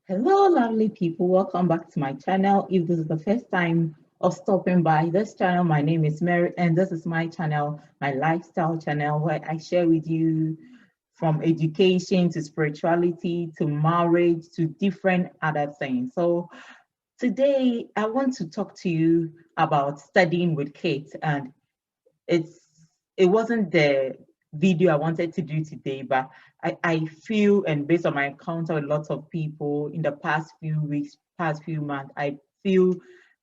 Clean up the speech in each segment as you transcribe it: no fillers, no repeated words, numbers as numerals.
Hello, lovely people. Welcome back to my channel. If this is the first time of stopping by this channel, my name is Mary, and this is my channel, my lifestyle channel, where I share with you from education to spirituality to marriage to different other things. So today I want to talk to you about studying with kids, and it's it wasn't the video I wanted to do today, but I feel, and based on my encounter with lots of people in the past few weeks, past few months, I feel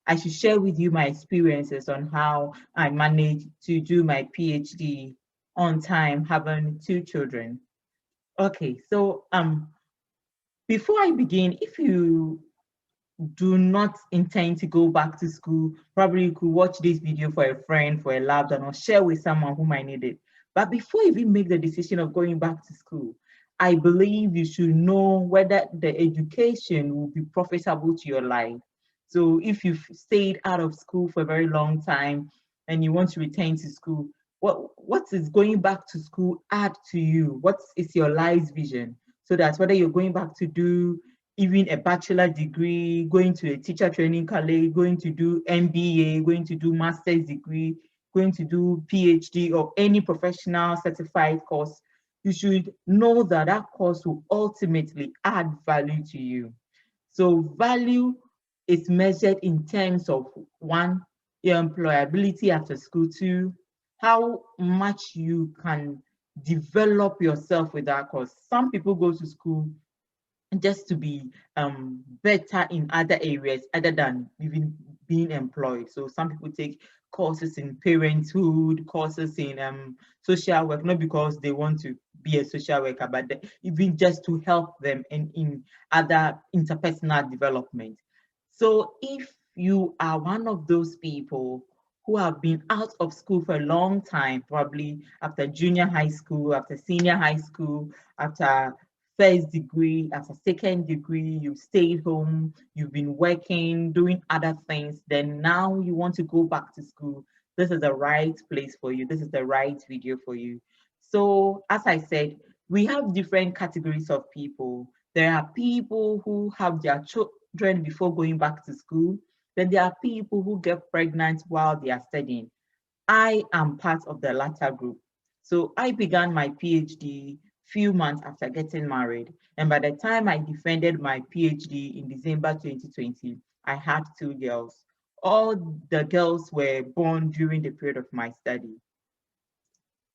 I should share with you my experiences on how I managed to do my PhD on time, having two children. Okay, so before I begin, if you do not intend to go back to school, probably you could watch this video for a friend, for a loved one, or share with someone who might need it. But before you even make the decision of going back to school, I believe you should know whether the education will be profitable to your life. So if you've stayed out of school for a very long time and you want to return to school, what is going back to school add to you? What is your life's vision? So that whether you're going back to do even a bachelor degree, going to a teacher training college, going to do MBA, going to do master's degree, going to do PhD or any professional certified course, you should know that that course will ultimately add value to you. So value is measured in terms of one, your employability after school, two, how much you can develop yourself with that course. Some people go to school just to be better in other areas other than even being employed. So some people take courses in parenthood, courses in social work, not because they want to be a social worker, but even just to help them in other interpersonal development. So if you are one of those people who have been out of school for a long time, probably after junior high school, after senior high school, after first degree, as a second degree, you've stayed home, you've been working, doing other things, then now you want to go back to school. This is the right place for you. This is the right video for you. So, as I said, we have different categories of people. There are people who have their children before going back to school. Then there are people who get pregnant while they are studying. I am part of the latter group. So I began my PhD few months after getting married. And by the time I defended my PhD in December 2020, I had two girls. All the girls were born during the period of my study.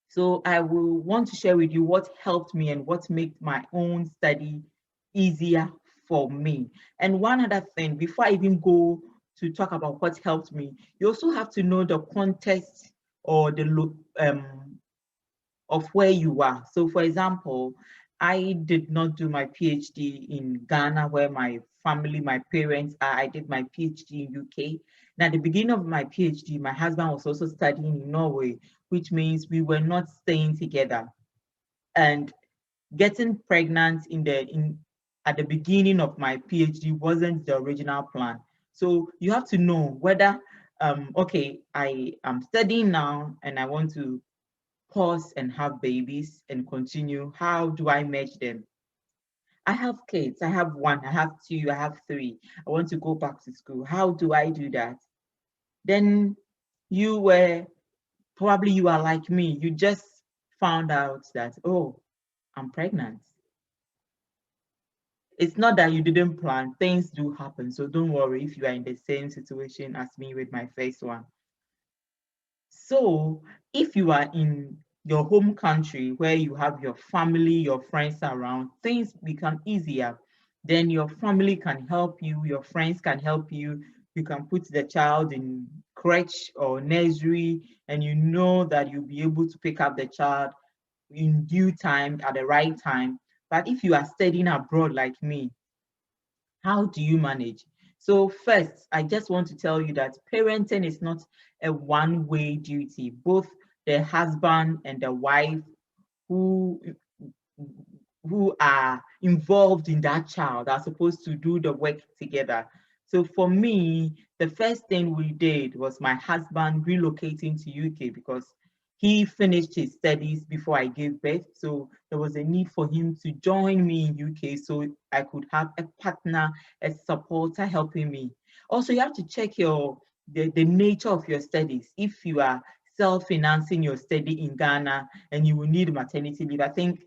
So I will want to share with you what helped me and what made my own study easier for me. And one other thing, before I even go to talk about what helped me, you also have to know the context or the look of where you are. So, for example, I did not do my PhD in Ghana, where my family, my parents are. I did my PhD in UK. Now, at the beginning of my PhD, my husband was also studying in Norway, which means we were not staying together. And getting pregnant in at the beginning of my PhD wasn't the original plan. So you have to know whether okay, I am studying now and I want to pause and have babies and continue. How do I merge them? I have kids. I have one, I have two, I have three. I want to go back to school. How do I do that? Then you were probably you are like me. You just found out that, oh, I'm pregnant. It's not that you didn't plan, things do happen. So don't worry if you are in the same situation as me with my first one. So if you are in your home country where you have your family, your friends around, things become easier. Then your family can help you, your friends can help you. You can put the child in crèche or nursery, and you know that you'll be able to pick up the child in due time at the right time. But if you are studying abroad like me, how do you manage? So first, I just want to tell you that parenting is not a one-way duty. Both the husband and the wife who who are involved in that child are supposed to do the work together. So for me, the first thing we did was my husband relocating to UK because He finished his studies before I gave birth, so there was a need for him to join me in UK so I could have a partner, a supporter helping me. Also, you have to check the nature of your studies. If you are self-financing your study in Ghana and you will need maternity leave, I think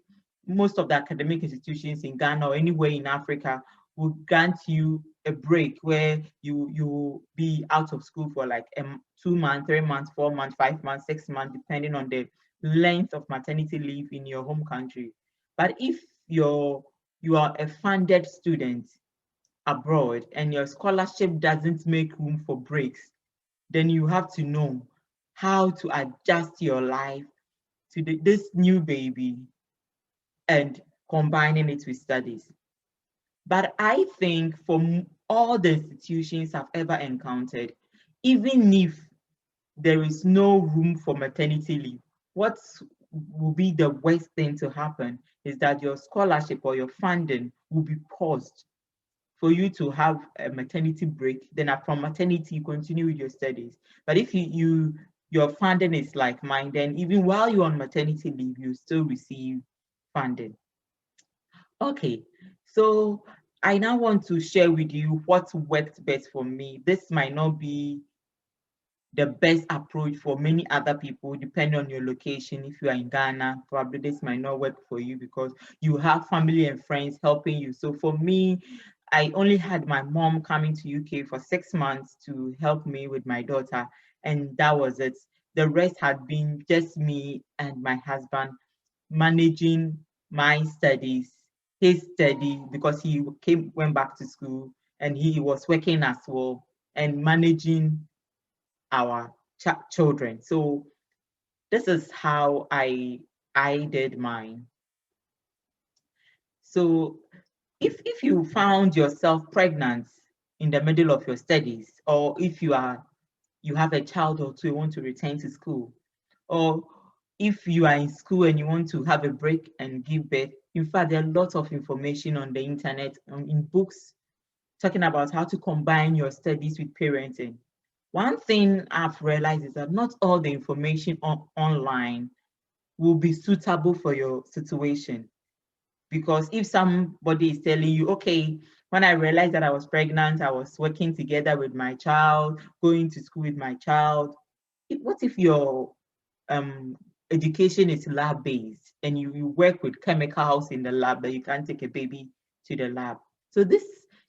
most of the academic institutions in Ghana or anywhere in Africa will grant you a break where you will be out of school for like 2 months, 3 months, 4 months, 5 months, 6 months, depending on the length of maternity leave in your home country. But if you are a funded student abroad and your scholarship doesn't make room for breaks, then you have to know how to adjust your life to this new baby and combining it with studies. But I think from all the institutions I've ever encountered, even if there is no room for maternity leave, what will be the worst thing to happen is that your scholarship or your funding will be paused for you to have a maternity break. Then from maternity, you continue with your studies. But if your funding is like mine, then even while you're on maternity leave, you still receive funding. Okay, so I now want to share with you what worked best for me. This might not be the best approach for many other people, depending on your location. If you are in Ghana, probably this might not work for you because you have family and friends helping you. So for me, I only had my mom coming to UK for 6 months to help me with my daughter, and that was it. The rest had been just me and my husband managing my studies, his study, because he went back to school and he was working as well, and managing our children. So this is how I did mine. So if you found yourself pregnant in the middle of your studies, or if you have a child or two, you want to return to school, or if you are in school and you want to have a break and give birth, in fact, there are lots of information on the internet, in books, talking about how to combine your studies with parenting. One thing I've realized is that not all the information online will be suitable for your situation. Because if somebody is telling you, okay, when I realized that I was pregnant, I was working together with my child, going to school with my child. What if your um, education is lab-based and you work with chemicals in the lab that you can't take a baby to the lab? So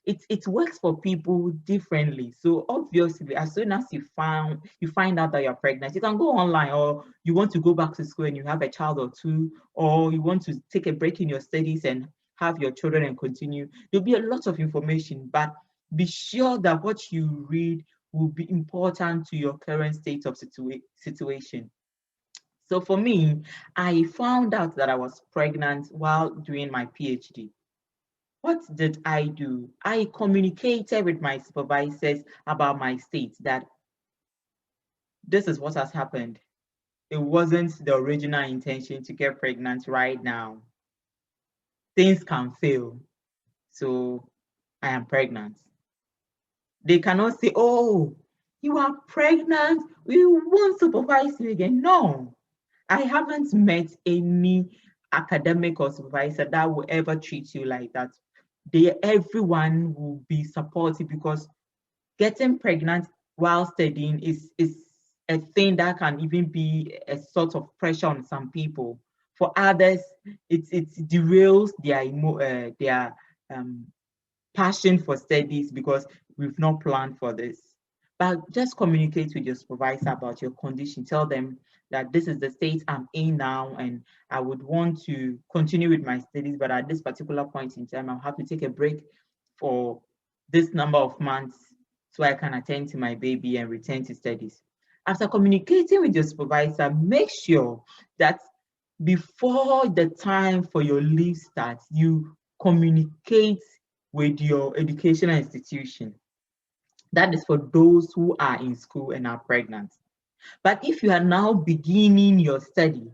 it works for people differently. So obviously, as soon as you find out that you're pregnant, you can go online, or you want to go back to school and you have a child or two, or you want to take a break in your studies and have your children and continue. There'll be a lot of information, but be sure that what you read will be important to your current state of situation. So for me, I found out that I was pregnant while doing my PhD. What did I do? I communicated with my supervisors about my state, that this is what has happened. It wasn't the original intention to get pregnant right now. Things can fail. So I am pregnant. They cannot say, oh, you are pregnant, we won't supervise you again. No, I haven't met any academic or supervisor that will ever treat you like that. Everyone will be supportive, because getting pregnant while studying is a thing that can even be a sort of pressure on some people. For others, it derails their passion for studies, because we've not planned for this. But just communicate with your supervisor about your condition. Tell them that this is the state I'm in now, and I would want to continue with my studies, but at this particular point in time, I'll have to take a break for this number of months so I can attend to my baby and return to studies. After communicating with your supervisor, make sure that before the time for your leave starts, you communicate with your educational institution. That is for those who are in school and are pregnant. But if you are now beginning your study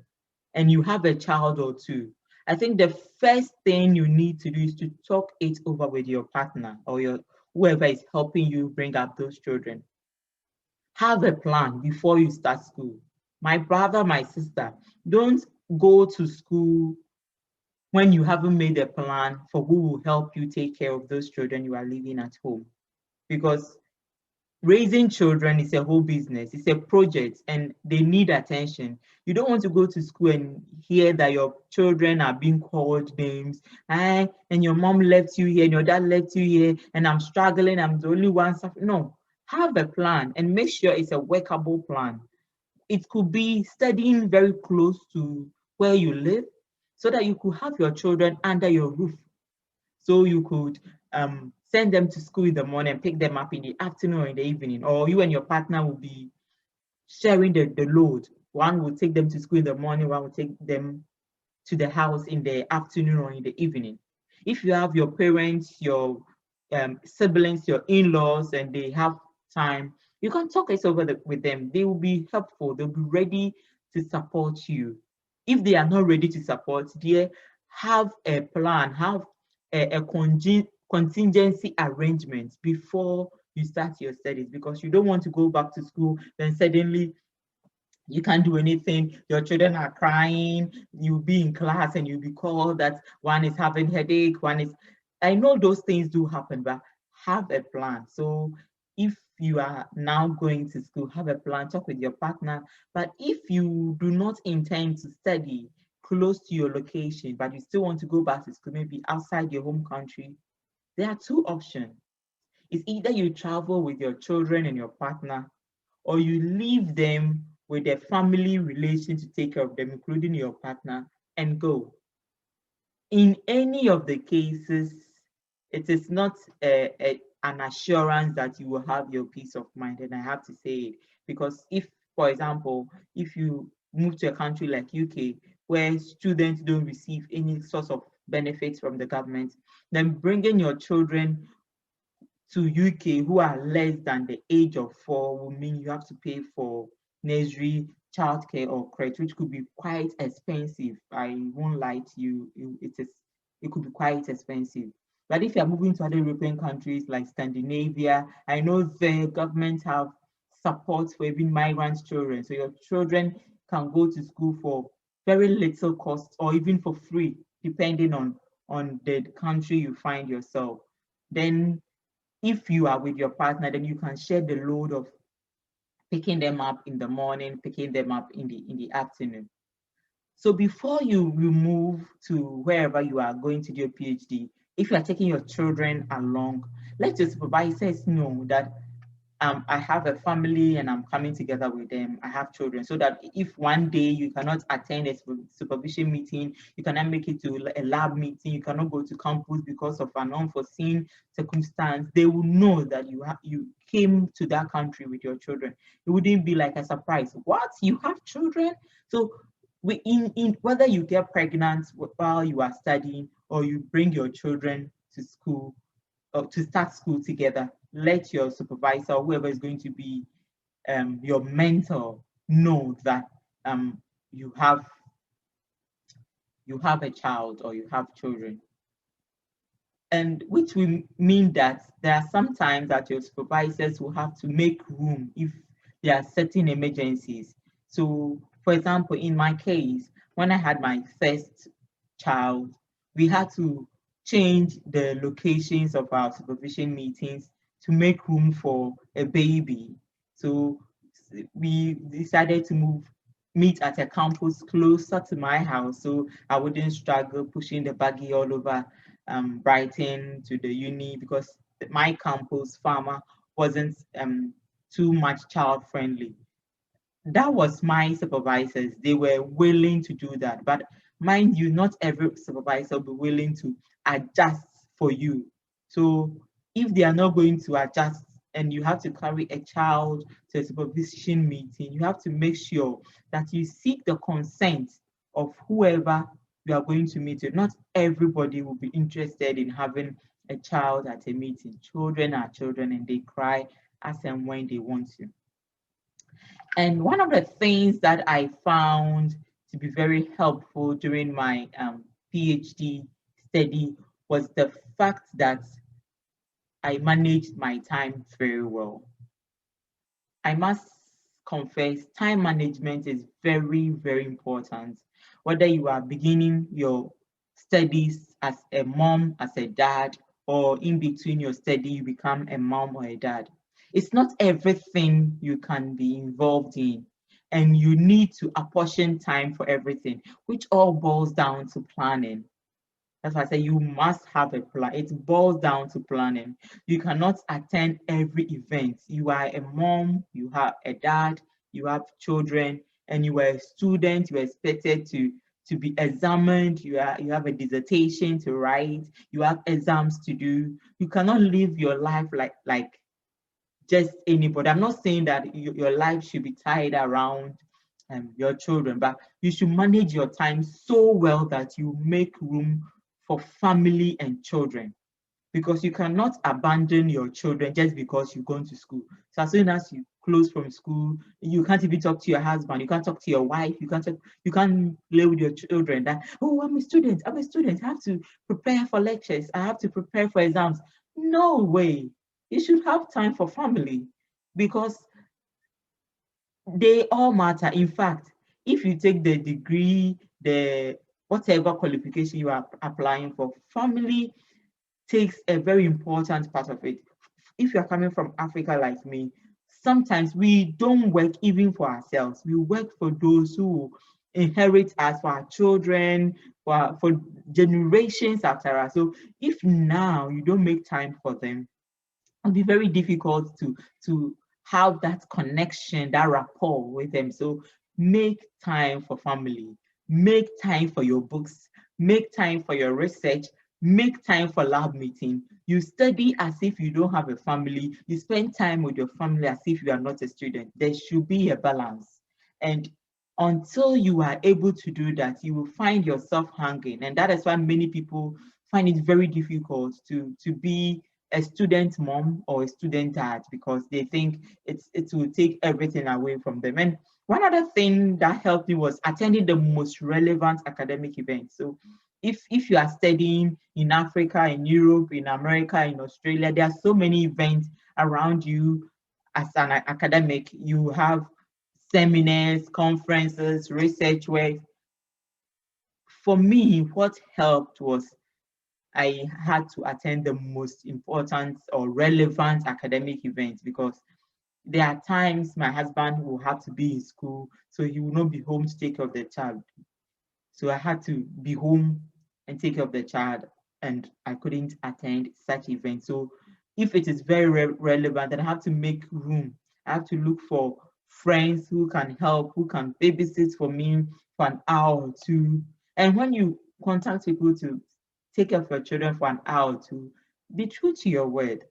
and you have a child or two, I think the first thing you need to do is to talk it over with your partner or whoever is helping you bring up those children. Have a plan before you start school. My brother, my sister, don't go to school when you haven't made a plan for who will help you take care of those children you are leaving at home. Because raising children is a whole business, it's a project, and they need attention. You don't want to go to school and hear that your children are being called names, and your mom left you here and your dad left you here, and I'm struggling, I'm the only one suffering. No, have a plan and make sure it's a workable plan. It could be studying very close to where you live so that you could have your children under your roof. So you could send them to school in the morning and pick them up in the afternoon or in the evening, or you and your partner will be sharing the load. One will take them to school in the morning, one will take them to the house in the afternoon or in the evening. If you have your parents, your siblings, your in-laws, and they have time, you can talk it over with them. They will be helpful. They'll be ready to support you. If they are not ready to support, dear, have a plan, have a contingency arrangement before you start your studies, because you don't want to go back to school, then suddenly you can't do anything, your children are crying, you'll be in class and you'll be called that one is having headache, one is, I know those things do happen, but have a plan. So if you are now going to school, have a plan, talk with your partner. But if you do not intend to study close to your location, but you still want to go back to school, maybe outside your home country, there are two options. It's either you travel with your children and your partner, or you leave them with a family relation to take care of them, including your partner, and go. In any of the cases, it is not an assurance that you will have your peace of mind. And I have to say it because if, for example, if you move to a country like UK where students don't receive any sort of benefits from the government, then bringing your children to UK who are less than the age of 4 will mean you have to pay for nursery, childcare, or crèche, which could be quite expensive. I won't lie to you, it could be quite expensive. But if you're moving to other European countries like Scandinavia, I know the government have support for even migrant children. So your children can go to school for very little cost or even for free, depending on the country you find yourself. Then if you are with your partner, then you can share the load of picking them up in the morning, picking them up in the afternoon. So before you move to wherever you are going to do your PhD, if you are taking your children along, let your supervisors know that I have a family and I'm coming together with them. I have children, so that if one day you cannot attend a supervision meeting, you cannot make it to a lab meeting, you cannot go to campus because of an unforeseen circumstance, they will know that you came to that country with your children. It wouldn't be like a surprise. What? You have children? So in whether you get pregnant while you are studying or you bring your children to school, to start school together, let your supervisor or whoever is going to be your mentor know that um, you have a child or you have children. And which will mean that there are some times that your supervisors will have to make room if there are certain emergencies. So, for example, in my case, when I had my first child, we had to change the locations of our supervision meetings to make room for a baby. So we decided to meet at a campus closer to my house so I wouldn't struggle pushing the buggy all over Brighton to the uni, because my campus farmer wasn't too much child friendly. That was my supervisors. They were willing to do that. But mind you, not every supervisor will be willing to adjust for you. So if they are not going to adjust and you have to carry a child to a supervision meeting, you have to make sure that you seek the consent of whoever you are going to meet with. Not everybody will be interested in having a child at a meeting. Children are children and they cry as and when they want to. And one of the things that I found to be very helpful during my PhD study was the fact that I managed my time very well. I must confess, time management is very, very important. Whether you are beginning your studies as a mom, as a dad, or in between your study, you become a mom or a dad. It's not everything you can be involved in, and you need to apportion time for everything, which all boils down to planning. That's why I say you must have a plan. It boils down to planning. You cannot attend every event. You are a mom, you have a dad, you have children, and you are a student. You are expected to be examined. You have a dissertation to write. You have exams to do. You cannot live your life like just anybody. I'm not saying that your life should be tied around your children, but you should manage your time so well that you make room for family and children, because you cannot abandon your children just because you're going to school. So as soon as you close from school, you can't even talk to your husband, you can't talk to your wife, you can't play with your children. That, oh, I'm a student, I have to prepare for lectures, I have to prepare for exams. No way. You should have time for family, because they all matter. In fact, if you take the degree, the whatever qualification you are applying for, family takes a very important part of it. If you're coming from Africa like me, sometimes we don't work even for ourselves. We work for those who inherit us, for our children, for generations after us. So if now you don't make time for them, it'll be very difficult to have that connection, that rapport with them. So make time for family, make time for your books, make time for your research, make time for lab meeting. You study as if you don't have a family, you spend time with your family as if you are not a student. There should be a balance. And until you are able to do that, you will find yourself hanging. And that is why many people find it very difficult to be a student mom or a student dad, because they think it will take everything away from them. And one other thing that helped me was attending the most relevant academic events. So if you are studying in Africa, in Europe, in America, in Australia, there are so many events around you. As an academic, you have seminars, conferences, research work. For me, what helped was I had to attend the most important or relevant academic events, because there are times my husband will have to be in school, so he will not be home to take care of the child. So I had to be home and take care of the child, and I couldn't attend such events. So if it is very relevant, then I have to make room. I have to look for friends who can help, who can babysit for me for an hour or two. And when you contact people to take care of your children for an hour or two, be true to your word.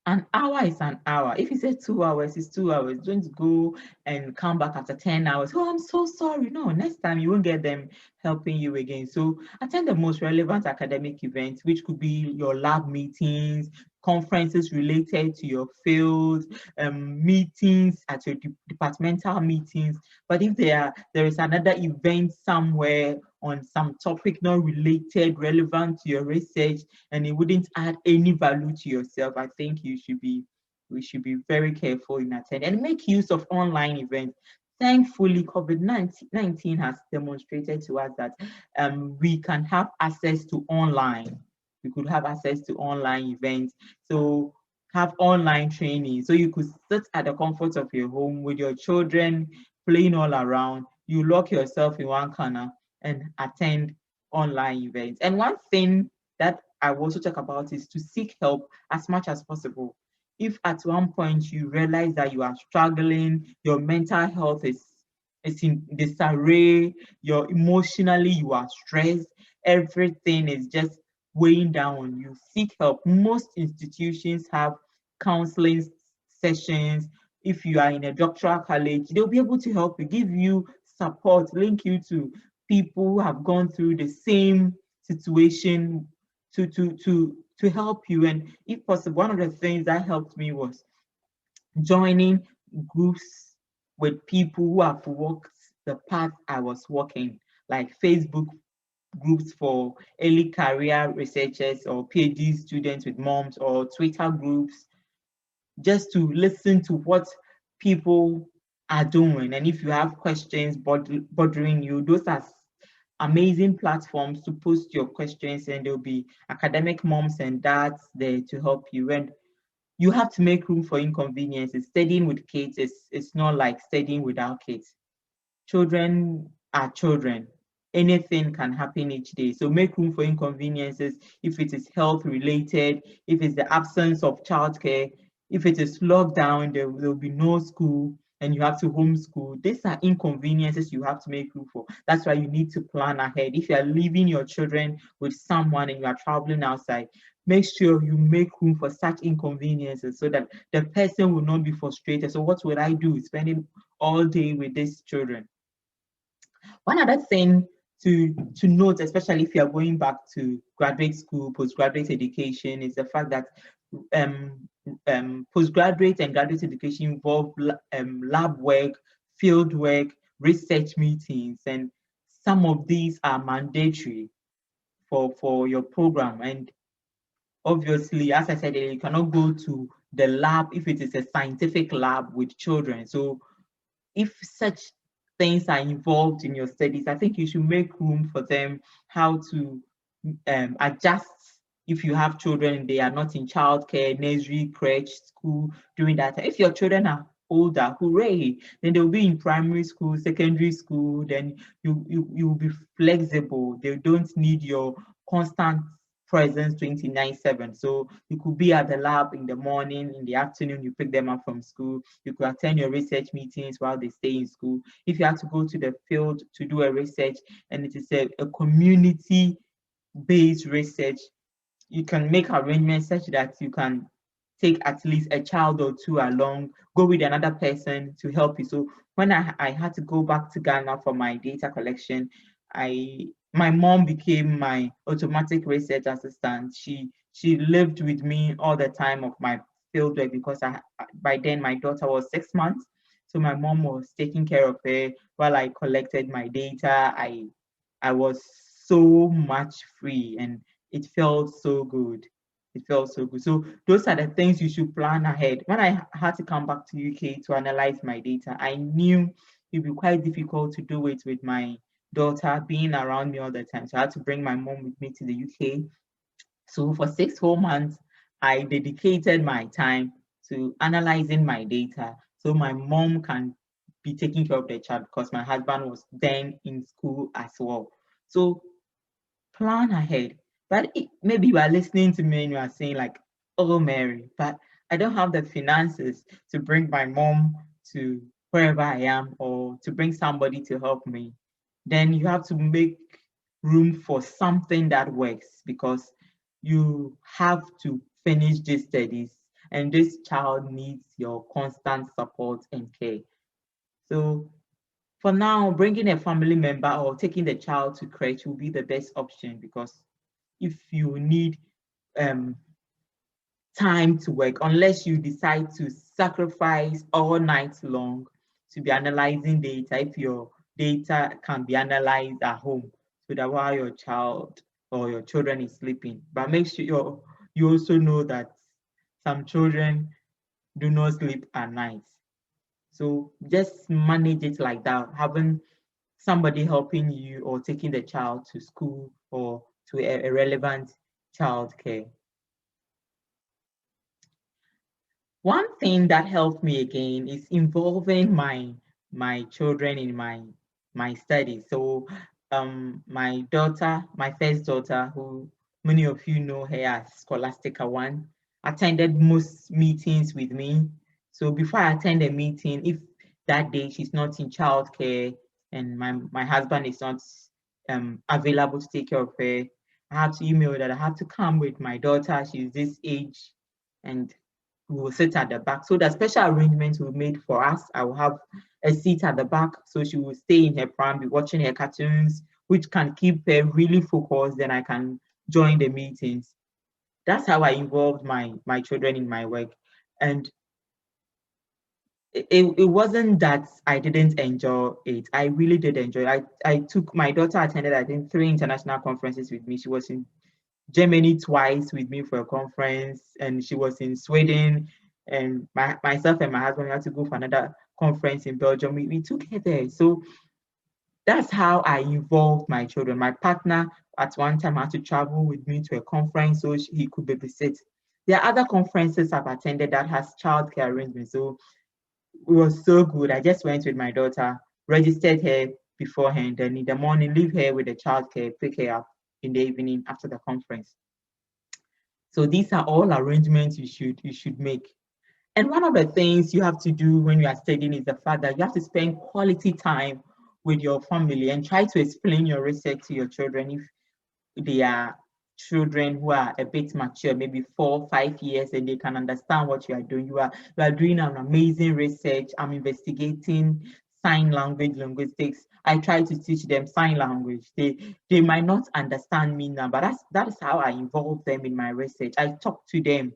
An hour is an hour. If you say 2 hours, it's 2 hours. Don't go and come back after 10 hours. Oh, I'm so sorry. No, next time you won't get them helping you again. So attend the most relevant academic events, which could be your lab meetings, conferences related to your field, meetings at your departmental meetings. But if there is another event somewhere on some topic not related, relevant to your research, and it wouldn't add any value to yourself, I think we should be very careful in attending and make use of online events. Thankfully, COVID-19 has demonstrated to us that we can have access to online. We could have access to online events. So have online training. So you could sit at the comfort of your home with your children playing all around. You lock yourself in one corner and attend online events. And one thing that I will also talk about is to seek help as much as possible. If at one point you realize that you are struggling, your mental health is in disarray, you're emotionally, you are stressed, everything is just weighing down on you, seek help. Most institutions have counseling sessions. If you are in a doctoral college, they'll be able to help you, give you support, link you to people who have gone through the same situation to help you. And if possible, one of the things that helped me was joining groups with people who have walked the path I was walking, like Facebook groups for early career researchers or PhD students with moms, or Twitter groups, just to listen to what people are doing. And if you have questions bothering you, those are amazing platforms to post your questions, and there'll be academic moms and dads there to help you. And you have to make room for inconveniences. Studying with kids is it's not like studying without kids. Children are children. Anything can happen each day. So make room for inconveniences if it is health related, if it's the absence of childcare, if it is lockdown, there'll be no school and you have to homeschool. These are inconveniences you have to make room for. That's why you need to plan ahead. If you are leaving your children with someone and you are traveling outside, make sure you make room for such inconveniences so that the person will not be frustrated. So what would I do spending all day with these children? One other thing to note, especially if you are going back to graduate school, postgraduate education, is the fact that um, postgraduate and graduate education involve lab work, field work, research meetings, and some of these are mandatory for your program. And obviously, as I said, you cannot go to the lab if it is a scientific lab with children. So if such things are involved in your studies, I think you should make room for them, how to adjust if you have children, they are not in childcare, nursery, crèche, school during that time. If your children are older, hooray, then they'll be in primary school, secondary school, then you will be flexible. They don't need your constant presence 29/7. So you could be at the lab in the morning, in the afternoon, you pick them up from school. You could attend your research meetings while they stay in school. If you have to go to the field to do a research and it is a community-based research, you can make arrangements such that you can take at least a child or two along, go with another person to help you. So when I had to go back to Ghana for my data collection, my mom became my automatic research assistant. She lived with me all the time of my fieldwork because by then my daughter was 6 months. So my mom was taking care of her while I collected my data. I was so much free and it felt so good. It felt so good. So those are the things you should plan ahead. When I had to come back to UK to analyze my data, I knew it'd be quite difficult to do it with my daughter being around me all the time. So I had to bring my mom with me to the UK. So for 6 whole months, I dedicated my time to analyzing my data so my mom can be taking care of the child because my husband was then in school as well. So plan ahead. But maybe you are listening to me and you are saying like, oh, Mary, but I don't have the finances to bring my mom to wherever I am or to bring somebody to help me. Then you have to make room for something that works because you have to finish these studies and this child needs your constant support and care. So for now, bringing a family member or taking the child to crèche will be the best option because if you need um, time to work, unless you decide to sacrifice all night long to be analyzing data, if your data can be analyzed at home so that while your child or your children is sleeping. But make sure you also know that some children do not sleep at night. So just manage it like that, having somebody helping you or taking the child to school or to a relevant childcare. One thing that helped me again is involving my children in my studies. So my daughter, my first daughter, who many of you know her as Scholastica One, attended most meetings with me. So before I attend a meeting, if that day she's not in childcare and my husband is not available to take care of her, I have to email that I have to come with my daughter. She's this age and we will sit at the back. So the special arrangements we made for us, I will have a seat at the back. So she will stay in her pram, be watching her cartoons, which can keep her really focused. Then I can join the meetings. That's how I involved my children in my work. And it wasn't that I didn't enjoy it. I really did enjoy it. I took my daughter attended, I think, 3 international conferences with me. She was in Germany twice with me for a conference, and she was in Sweden and myself and my husband, we had to go for another conference in Belgium. We took her there. So that's how I involved my children. My partner at one time had to travel with me to a conference so he could babysit. There are other conferences I've attended that has childcare arrangements. So it was so good. I just went with my daughter, registered her beforehand, and in the morning leave her with the childcare, pick her up in the evening after the conference. So these are all arrangements you should make. And one of the things you have to do when you are studying is the fact that you have to spend quality time with your family and try to explain your research to your children if they are children who are a bit mature, maybe 4 or 5 years, and they can understand what you are doing. You are doing an amazing research. I'm investigating sign language linguistics. I try to teach them sign language. They might not understand me now, but that's how I involve them in my research. I talk to them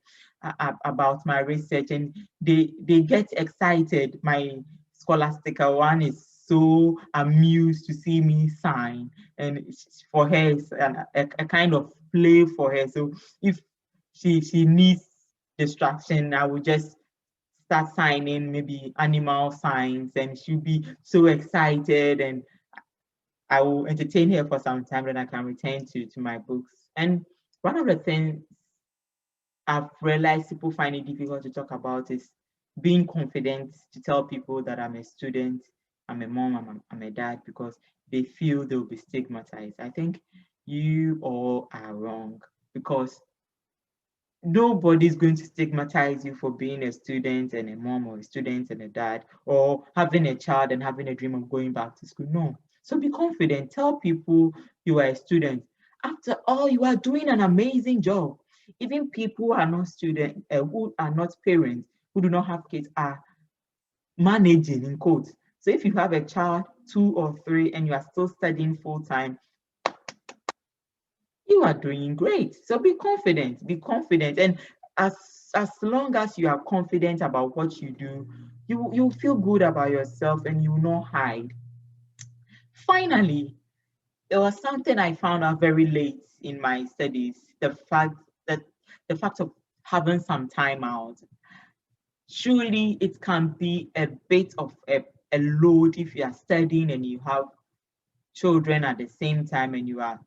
about my research, and they get excited. My Scholastica one is so amused to see me sign, and for her it's a kind of play for her. So if she needs distraction, I will just start signing maybe animal signs, and she'll be so excited, and I will entertain her for some time, then I can return to my books. And one of the things I've realized people find it difficult to talk about is being confident to tell people that I'm a student, I'm a mom, I'm a dad, because they feel they'll be stigmatized. I think you all are wrong, because nobody's going to stigmatize you for being a student and a mom, or a student and a dad, or having a child and having a dream of going back to school. No. So be confident. Tell people you are a student. After all, you are doing an amazing job. Even people who are not students, who are not parents, who do not have kids, are managing in quotes. So if you have a child, 2 or 3, and you are still studying full time, you are doing great. So be confident. And as long as you are confident about what you do, you feel good about yourself and you will not hide. Finally, there was something I found out very late in my studies, that the fact of having some time out. Surely it can be a bit of a load if you are studying and you have children at the same time and you are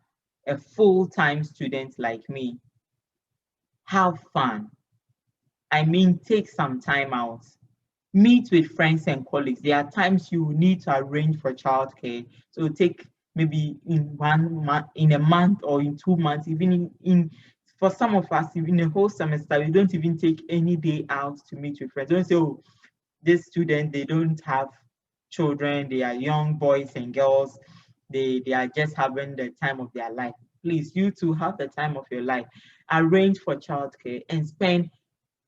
a full-time student like me. Have fun. I mean, take some time out. Meet with friends and colleagues. There are times you need to arrange for childcare. So take maybe in 1 month, in a month, or in 2 months, even in for some of us, in a whole semester, we don't even take any day out to meet with friends. Don't say, oh, this student, they don't have children, they are young boys and girls, they are just having the time of their life. Please, you too have the time of your life. Arrange for childcare and spend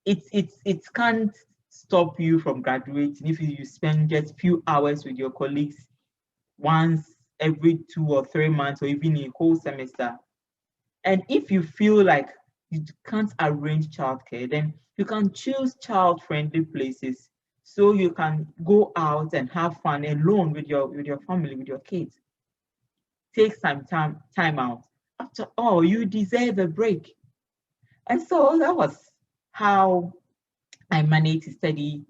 it can't stop you from graduating if you spend just few hours with your colleagues once every 2 or 3 months, or even a whole semester. And if you feel like you can't arrange childcare, then you can choose child-friendly places so you can go out and have fun alone with your family, with your kids. Take some time out. After all, you deserve a break. And so that was how I managed to study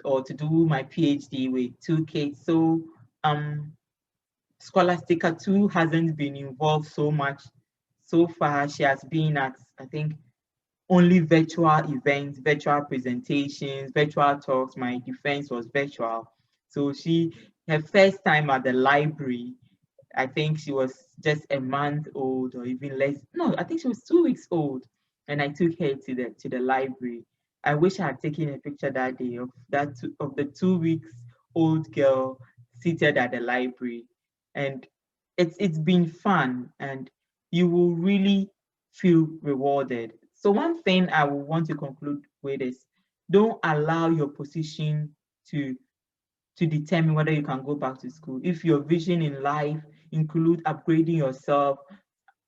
or to do my PhD with 2 kids. So Scholastica too hasn't been involved so much. So far, she has been at, I think, only virtual events, virtual presentations, virtual talks. My defense was virtual. So her first time at the library, I think she was just a month old or even less. No, I think she was 2 weeks old. And I took her to the library. I wish I had taken a picture that day of the 2 weeks old girl seated at the library. And it's been fun, and you will really feel rewarded. So one thing I will want to conclude with is, don't allow your position to determine whether you can go back to school. If your vision in life include upgrading yourself,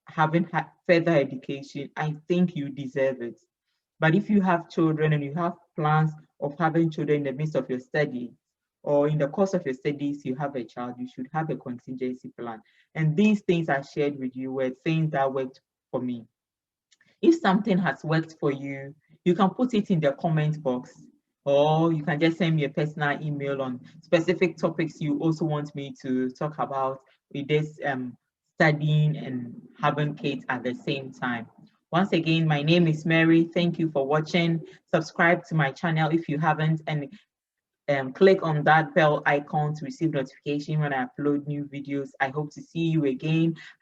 having further education, I think you deserve it. But if you have children and you have plans of having children in the midst of your study, or in the course of your studies, you have a child, you should have a contingency plan. And these things I shared with you were things that worked for me. If something has worked for you, you can put it in the comment box, or you can just send me a personal email on specific topics you also want me to talk about with this studying and having kids at the same time. Once again, my name is Mary. Thank you for watching. Subscribe to my channel if you haven't, and click on that bell icon to receive notification when I upload new videos. I hope to see you again.